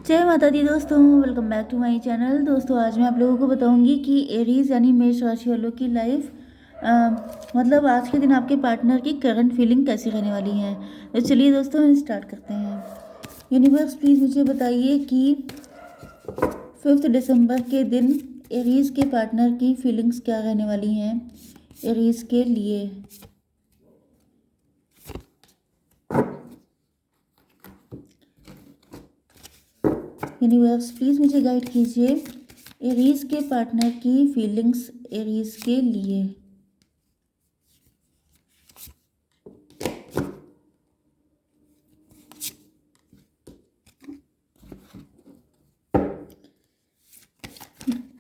जय माता दी दोस्तों, welcome back to my channel. दोस्तों आज मैं आप लोगों को बताऊंगी कि एरीज यानी मेष राशि वालों की लाइफ मतलब आज के दिन आपके पार्टनर की करंट फीलिंग कैसी रहने वाली है। तो चलिए दोस्तों हम स्टार्ट करते हैं। यूनिवर्स प्लीज़ मुझे बताइए कि 5 दिसंबर के दिन एरीज के पार्टनर की फीलिंग्स क्या रहने वाली हैं एरीज के लिए। यूनिवर्स प्लीज़ मुझे गाइड कीजिए एरीज के पार्टनर की फीलिंग्स एरीज के लिए।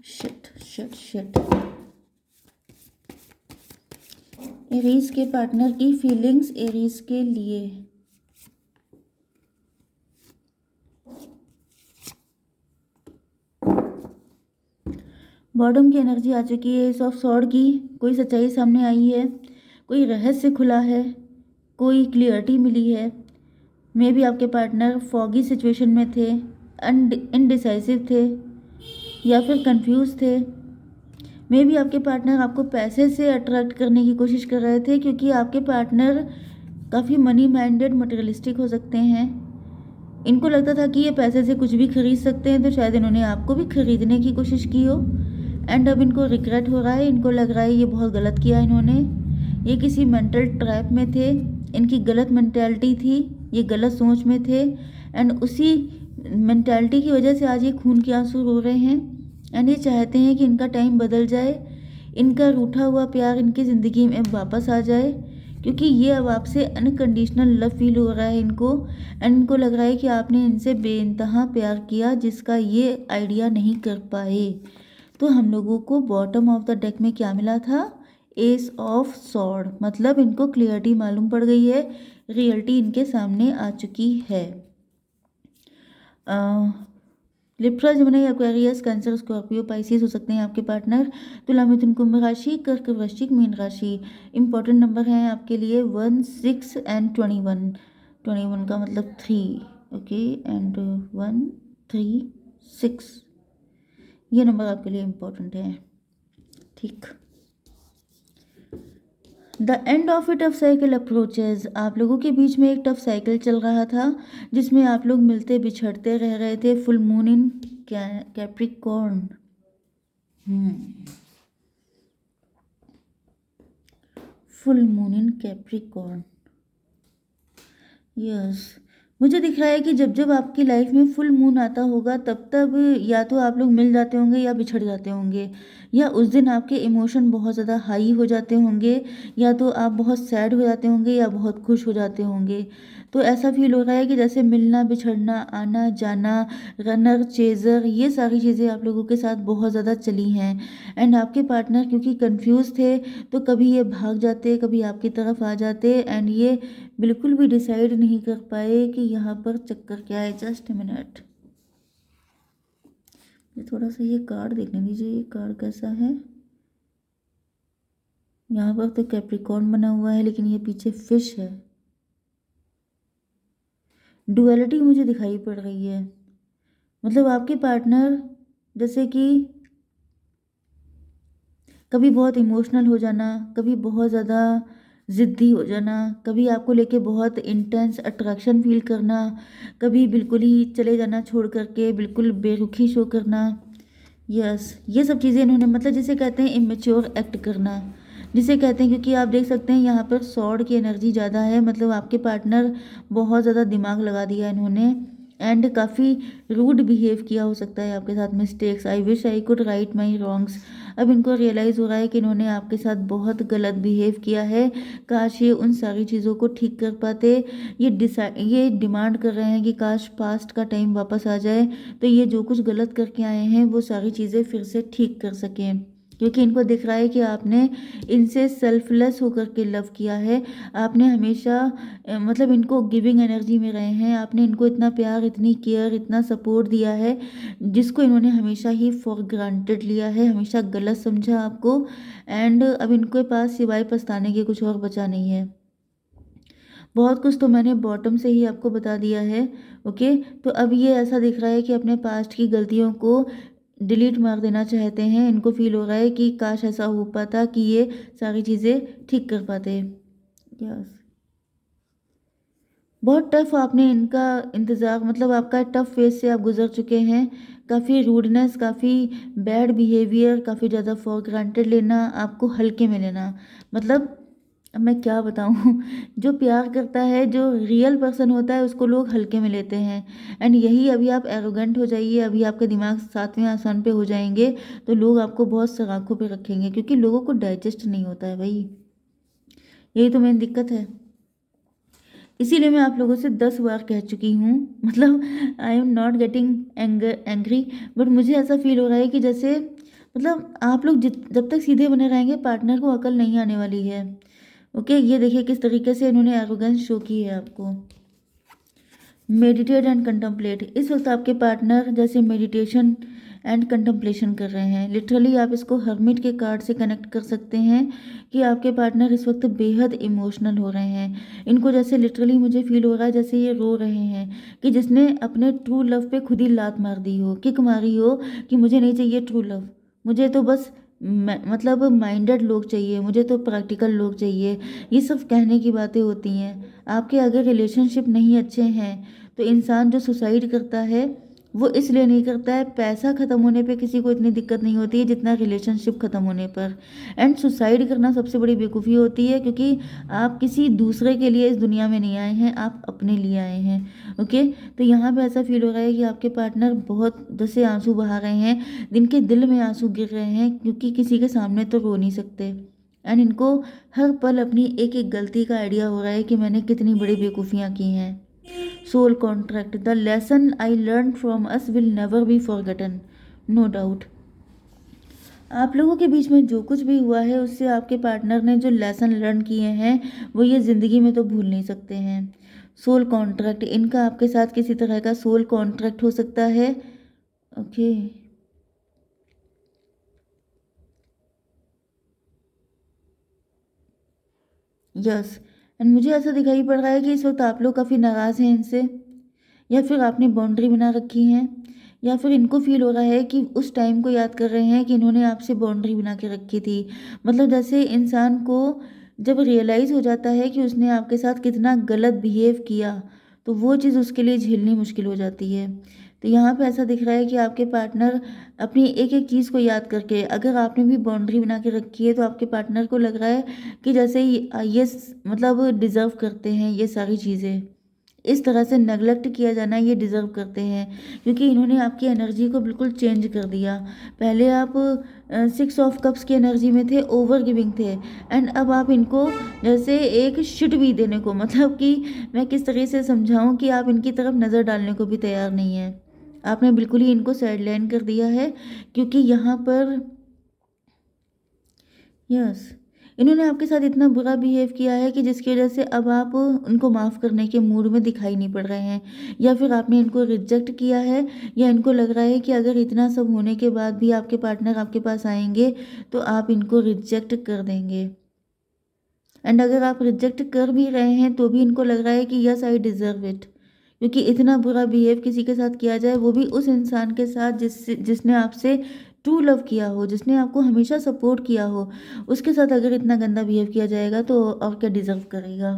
Shit shit shit. एरीज के पार्टनर की फीलिंग्स एरीज के लिए। बॉटम की एनर्जी आ चुकी है। एस ऑफ सॉर्ड की कोई सच्चाई सामने आई है, कोई रहस्य खुला है, कोई क्लियरिटी मिली है। मे बी आपके पार्टनर फॉगी सिचुएशन में थे, इनडिसाइसिव थे या फिर कंफ्यूज थे। मे बी आपके पार्टनर आपको पैसे से अट्रैक्ट करने की कोशिश कर रहे थे, क्योंकि आपके पार्टनर काफ़ी मनी माइंडेड मटेरियलिस्टिक हो सकते हैं। इनको लगता था कि ये पैसे से कुछ भी खरीद सकते हैं, तो शायद इन्होंने आपको भी खरीदने की कोशिश की हो। एंड अब इनको रिग्रेट हो रहा है, इनको लग रहा है ये बहुत गलत किया इन्होंने। ये किसी मेंटल ट्रैप में थे, इनकी गलत मेंटालिटी थी, ये गलत सोच में थे। एंड उसी मेंटालिटी की वजह से आज ये खून के आंसू रो रहे हैं। एंड ये चाहते हैं कि इनका टाइम बदल जाए, इनका रूठा हुआ प्यार इनकी ज़िंदगी में वापस आ जाए, क्योंकि ये अब आपसे अनकंडीशनल लव फील हो रहा है इनको। एंड इनको लग रहा है कि आपने इनसे बेइंतहा प्यार किया, जिसका ये आइडिया नहीं कर पाए। तो हम लोगों को बॉटम ऑफ द डेक में क्या मिला था? S of sword. मतलब इनको क्लियरिटी मालूम पड़ गई है, रियलिटी इनके सामने आ चुकी है। Libra, Gemini, Aquarius, cancer, Scorpio, Pisces हो सकते हैं आपके पार्टनर। तुला, मिथुन, कुंभ राशि, कर्क, वृश्चिक, मीन राशि। इंपॉर्टेंट नंबर हैं आपके लिए 1, 6 एंड 21। 21 का मतलब 3, ओके। एंड 1, 3, 6, ये नंबर आपके लिए इम्पोर्टेंट है, ठीक। The end of A tough cycle approaches. आप लोगों के बीच में एक टफ साइकिल चल रहा था, जिसमें आप लोग मिलते बिछड़ते रह रहे थे। Full moon in Capricorn. Full moon in Capricorn, yes. मुझे दिख रहा है कि जब जब आपकी लाइफ में फुल मून आता होगा, तब तब या तो आप लोग मिल जाते होंगे या बिछड़ जाते होंगे, या उस दिन आपके इमोशन बहुत ज़्यादा हाई हो जाते होंगे, या तो आप बहुत सैड हो जाते होंगे या बहुत खुश हो जाते होंगे। तो ऐसा फील हो रहा है कि जैसे मिलना बिछड़ना, आना जाना, रनर चेजर, ये सारी चीज़ें आप लोगों के साथ बहुत ज़्यादा चली हैं। एंड आपके पार्टनर क्योंकि कंफ्यूज थे, तो कभी ये भाग जाते, कभी आपकी तरफ आ जाते। एंड ये बिल्कुल भी डिसाइड नहीं कर पाए कि यहाँ पर चक्कर क्या है। जस्ट मिनट, ये थोड़ा सा ये कार्ड देखने दीजिए, ये कार्ड कैसा है। यहाँ पर तो कैप्रिकॉर्न बना हुआ है, लेकिन ये पीछे फिश है। डुअलिटी मुझे दिखाई पड़ रही है। मतलब आपके पार्टनर जैसे कि कभी बहुत इमोशनल हो जाना, कभी बहुत ज़्यादा ज़िद्दी हो जाना, कभी आपको लेके बहुत इंटेंस अट्रैक्शन फील करना, कभी बिल्कुल ही चले जाना छोड़ करके, बिल्कुल बेरुखी शो करना। यस, ये सब चीज़ें इन्होंने, मतलब जिसे कहते हैं इमेच्योर एक्ट करना, जिसे कहते हैं, क्योंकि आप देख सकते हैं यहाँ पर सॉर्ड की एनर्जी ज़्यादा है। मतलब आपके पार्टनर बहुत ज़्यादा दिमाग लगा दिया इन्होंने, एंड काफ़ी रूड बिहेव किया हो सकता है आपके साथ। Mistakes, I wish I could write my wrongs. अब इनको रियलाइज़ हो रहा है कि इन्होंने आपके साथ बहुत गलत बिहेव किया है। काश ये उन सारी चीज़ों को ठीक कर पाते। ये डिमांड कर रहे हैं कि काश पास्ट का टाइम वापस आ जाए, तो ये जो कुछ गलत करके आए हैं वो सारी चीज़ें फिर से ठीक कर सकें। क्योंकि इनको दिख रहा है कि आपने इनसे सेल्फलेस होकर के लव किया है। आपने हमेशा मतलब इनको गिविंग एनर्जी में रहे हैं। आपने इनको इतना प्यार, इतनी केयर, इतना सपोर्ट दिया है, जिसको इन्होंने हमेशा ही फॉर ग्रांटेड लिया है, हमेशा गलत समझा आपको। एंड अब इनके पास सिवाय पछताने के कुछ और बचा नहीं है। बहुत कुछ तो मैंने बॉटम से ही आपको बता दिया है। ओके, तो अब ये ऐसा दिख रहा है कि अपने पास्ट की गलतियों को डिलीट मार देना चाहते हैं। इनको फील हो रहा है कि काश ऐसा हो पाता कि ये सारी चीज़ें ठीक कर पाते। यस, बहुत टफ आपने इनका इंतज़ार, मतलब आपका टफ फेज़ से आप गुज़र चुके हैं। काफ़ी रूडनेस, काफ़ी बैड बिहेवियर, काफ़ी ज़्यादा फॉर ग्रांटेड लेना, आपको हल्के में लेना। मतलब अब मैं क्या बताऊँ जो प्यार करता है, जो रियल पर्सन होता है, उसको लोग हल्के में लेते हैं। एंड यही अभी आप एरोगेंट हो जाइए, अभी आपका दिमाग 7वें आसमान पे हो जाएँगे, तो लोग आपको बहुत सलाखों पे रखेंगे, क्योंकि लोगों को डाइजेस्ट नहीं होता है भई। यही तो मेन दिक्कत है। इसीलिए मैं आप लोगों से 10 बार कह चुकी हूँ, मतलब I am not getting angry, but मुझे ऐसा फ़ील हो रहा है कि जैसे मतलब आप लोग जब तक सीधे बने रहेंगे, पार्टनर को अकल नहीं आने वाली है। ओके, ये देखिए किस तरीके से इन्होंने एरोगेंस शो की है आपको। मेडिटेट एंड कंtemplate, इस वक्त आपके पार्टनर जैसे मेडिटेशन एंड कंtemplation कर रहे हैं। लिटरली आप इसको हर्मिट के कार्ड से कनेक्ट कर सकते हैं कि आपके पार्टनर इस वक्त बेहद इमोशनल हो रहे हैं। इनको जैसे लिटरली मुझे फील हो रहा है जैसे ये रो रहे हैं कि जिसने अपने ट्रू लव पे खुद ही लात मार दी हो, किक मारी हो कि मुझे नहीं चाहिए ट्रू लव, मुझे तो बस मतलब माइंडेड लोग चाहिए, मुझे तो प्रैक्टिकल लोग चाहिए। ये सब कहने की बातें होती हैं। आपके अगर रिलेशनशिप नहीं अच्छे हैं तो इंसान जो सुसाइड करता है वो इसलिए नहीं करता है, पैसा ख़त्म होने पे किसी को इतनी दिक्कत नहीं होती है जितना रिलेशनशिप ख़त्म होने पर। एंड सुसाइड करना सबसे बड़ी बेवकूफ़ी होती है, क्योंकि आप किसी दूसरे के लिए इस दुनिया में नहीं आए हैं, आप अपने लिए आए हैं। ओके, तो यहाँ पे ऐसा फील हो रहा है कि आपके पार्टनर बहुत से आंसू बहा रहे हैं, जिनके दिल में आंसू गिर रहे हैं, क्योंकि किसी के सामने तो रो नहीं सकते। एंड इनको हर पल अपनी एक एक गलती का आइडिया हो रहा है कि मैंने कितनी बड़ी बेवकूफ़ियाँ की हैं। Soul contract, the lesson I learn from us will never be forgotten, no doubt. आप लोगों के बीच में जो कुछ भी हुआ है उससे आपके पार्टनर ने जो लेसन लर्न किए हैं वो ये ज़िंदगी में तो भूल नहीं सकते हैं। सोल कॉन्ट्रैक्ट, इनका आपके साथ किसी तरह का सोल कॉन्ट्रैक्ट हो सकता है। ओके, यस, एंड मुझे ऐसा दिखाई पड़ रहा है कि इस वक्त आप लोग काफ़ी नाराज़ हैं इनसे, या फिर आपने बाउंड्री बना रखी है, या फिर इनको फील हो रहा है कि उस टाइम को याद कर रहे हैं कि इन्होंने आपसे बाउंड्री बना के रखी थी। मतलब जैसे इंसान को जब रियलाइज़ हो जाता है कि उसने आपके साथ कितना गलत बिहेव किया, तो वो चीज़ उसके लिए झेलनी मुश्किल हो जाती है। तो यहाँ पे ऐसा दिख रहा है कि आपके पार्टनर अपनी एक एक चीज़ को याद करके, अगर आपने भी बाउंड्री बना के रखी है तो आपके पार्टनर को लग रहा है कि जैसे मतलब डिज़र्व करते हैं ये सारी चीज़ें, इस तरह से नेगलेक्ट किया जाना ये डिज़र्व करते हैं, क्योंकि इन्होंने आपकी एनर्जी को बिल्कुल चेंज कर दिया। पहले आप 6 ऑफ कप्स की एनर्जी में थे, ओवर गिविंग थे, एंड अब आप इनको जैसे एक शिट भी देने को, मतलब कि मैं किस तरह से समझाऊं कि आप इनकी तरफ नज़र डालने को भी तैयार नहीं हैं। आपने बिल्कुल ही इनको साइडलाइन कर दिया है, क्योंकि यहाँ पर यस, इन्होंने आपके साथ इतना बुरा बिहेव किया है कि जिसकी वजह से अब आप उनको माफ़ करने के मूड में दिखाई नहीं पड़ रहे हैं, या फिर आपने इनको रिजेक्ट किया है, या इनको लग रहा है कि अगर इतना सब होने के बाद भी आपके पार्टनर आपके पास आएंगे तो आप इनको रिजेक्ट कर देंगे। एंड अगर आप रिजेक्ट कर भी रहे हैं तो भी इनको लग रहा है कि यस आई डिज़र्व इट, क्योंकि इतना बुरा बिहेव किसी के साथ किया जाए, वो भी उस इंसान के साथ जिसने आपसे ट्रू लव किया हो, जिसने आपको हमेशा सपोर्ट किया हो, उसके साथ अगर इतना गंदा बिहेव किया जाएगा तो और क्या डिज़र्व करेगा।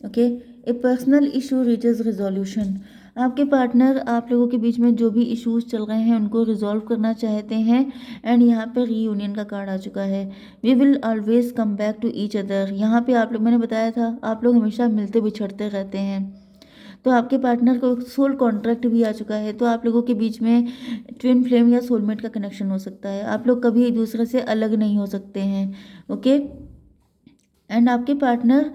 ओके, ए पर्सनल इशू रीचेस रिजोल्यूशन, आपके पार्टनर आप लोगों के बीच में जो भी इश्यूज चल रहे हैं उनको रिजॉल्व करना चाहते हैं। एंड यहाँ पे रीयूनियन का कार्ड आ चुका है। We will always come back to each other, यहाँ पे आप लोग, मैंने बताया था आप लोग हमेशा मिलते बिछड़ते रहते हैं। तो आपके पार्टनर को सोल कॉन्ट्रैक्ट भी आ चुका है, तो आप लोगों के बीच में ट्विन फ्लेम या सोलमेट का कनेक्शन हो सकता है। आप लोग कभी एक दूसरे से अलग नहीं हो सकते हैं। ओके, एंड आपके पार्टनर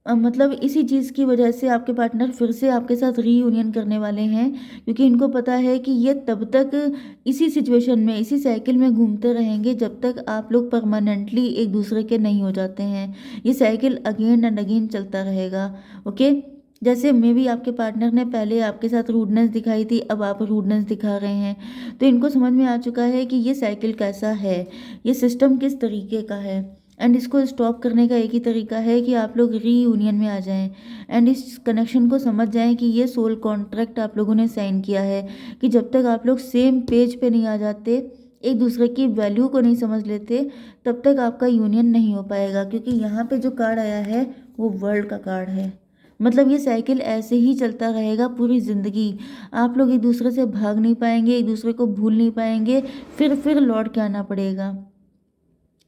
मतलब इसी चीज़ की वजह से आपके पार्टनर फिर से आपके साथ रीयूनियन करने वाले हैं, क्योंकि इनको पता है कि ये तब तक इसी सिचुएशन में, इसी साइकिल में घूमते रहेंगे जब तक आप लोग परमानेंटली एक दूसरे के नहीं हो जाते हैं। ये साइकिल अगेन एंड अगेन चलता रहेगा। ओके, जैसे मे बी आपके पार्टनर ने पहले आपके साथ रूडनेस दिखाई थी, अब आप रूडनेस दिखा रहे हैं, तो इनको समझ में आ चुका है कि ये साइकिल कैसा है, ये सिस्टम किस तरीके का है। एंड इसको स्टॉप करने का एक ही तरीका है कि आप लोग रीयूनियन में आ जाएं एंड इस कनेक्शन को समझ जाएं कि ये सोल कॉन्ट्रैक्ट आप लोगों ने साइन किया है कि जब तक आप लोग सेम पेज पे नहीं आ जाते, एक दूसरे की वैल्यू को नहीं समझ लेते, तब तक आपका यूनियन नहीं हो पाएगा। क्योंकि यहाँ पे जो कार्ड आया है वो वर्ल्ड का कार्ड है। मतलब ये साइकिल ऐसे ही चलता रहेगा पूरी ज़िंदगी। आप लोग एक दूसरे से भाग नहीं पाएंगे, एक दूसरे को भूल नहीं पाएंगे, फिर लौट के आना पड़ेगा।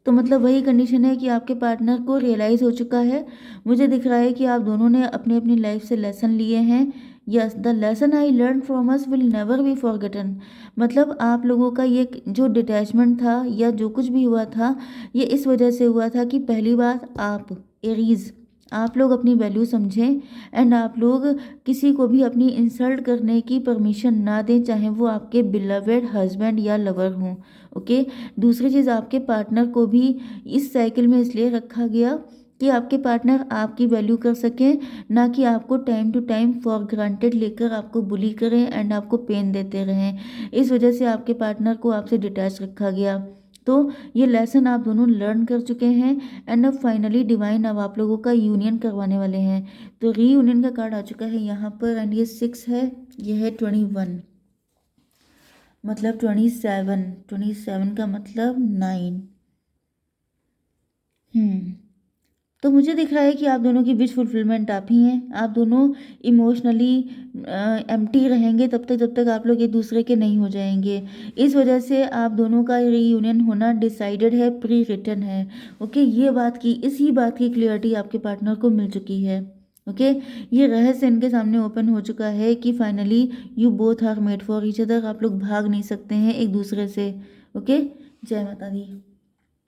तो मतलब वही कंडीशन है कि आपके पार्टनर को रियलाइज़ हो चुका है। मुझे दिख रहा है कि आप दोनों ने अपनी अपनी लाइफ से लेसन लिए हैं। Yes, the lesson I learn from us will never B forgotten. मतलब आप लोगों का ये जो डिटैचमेंट था या जो कुछ भी हुआ था, ये इस वजह से हुआ था कि पहली बात आप एरीज, आप लोग अपनी वैल्यू समझें एंड आप लोग किसी को भी अपनी इंसल्ट करने की परमिशन ना दें, चाहे वो आपके बिलवेड हस्बैंड या लवर हों। ओके। दूसरी चीज़, आपके पार्टनर को भी इस साइकिल में इसलिए रखा गया कि आपके पार्टनर आपकी वैल्यू कर सकें, ना कि आपको time to time for granted लेकर आपको बुली करें एंड आपको पेन देते रहें। इस वजह से आपके पार्टनर को आपसे डिटैच रखा गया। तो ये लेसन आप दोनों लर्न कर चुके हैं एंड अब फाइनली डिवाइन अब आप लोगों का यूनियन करवाने वाले हैं। तो रीयूनियन का कार्ड आ चुका है यहाँ पर एंड ये 6 है, ये है 21, मतलब 27, 27 का मतलब 9। तो मुझे दिख रहा है कि आप दोनों की विश फुलफिलमेंट आप ही हैं। आप दोनों इमोशनली एम्प्टी रहेंगे तब तक जब तक आप लोग एक दूसरे के नहीं हो जाएंगे। इस वजह से आप दोनों का रीयूनियन होना डिसाइडेड है, प्री रिटन है। ओके, ये बात की, इसी बात की क्लियरिटी आपके पार्टनर को मिल चुकी है। ओके, ये रहस्य इनके सामने ओपन हो चुका है कि finally you both are made for each other. आप लोग भाग नहीं सकते हैं एक दूसरे से। ओके, जय माता दी।